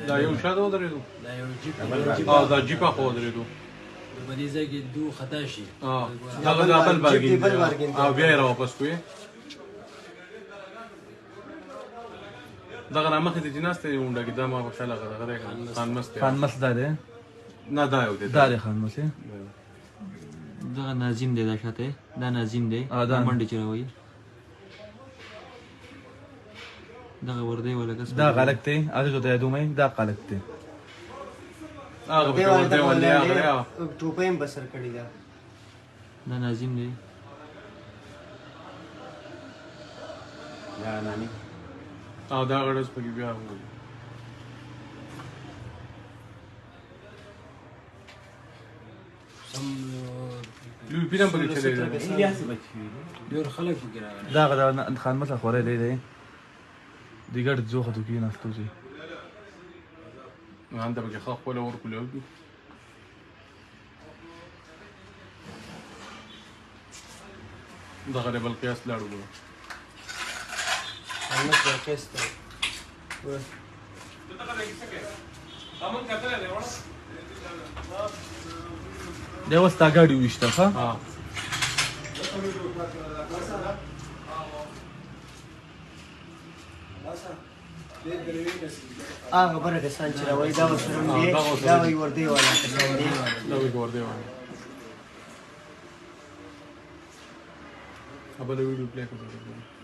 دا یو شاده ودرېدو دا یو جیپ دا جیپ اخوا ودرېدو په دې ځای کې دو خطا شي دغه دا بل بارګین او بیا یې راواپس کړو دغه رامخې ته چې ناست دی اونډه کې دا ما په خیال هغه دغه دی خانمست دا دی نه دا یو دی دا دی خانمست دغه ناظم دی دا شاته دا ناظم دی منډه چروي دغه ورده ولا کس دا غلط دی هغه ته دومې دا غلط دی هغه په ورده ولې هغه ټوپې هم بسر کړی دا دا ناظم دی یا نانی او دا غړس په بیا لوی پیرم په کې چلے ډېر خلک پکې راغلي دا غدا خانمست خوره دی دی دیګر ځوخه تو کې ناستو سي انده به خو خپل ور کولو دغه بل قیاس لاړو خانمست راکېسته دی اوس تا ګاډي وشته ها خبره کسان چې راوړي دا وسره دی دا وی ورده والا کسان دی دا وی ورده والا ابل ویډیو پلی کوم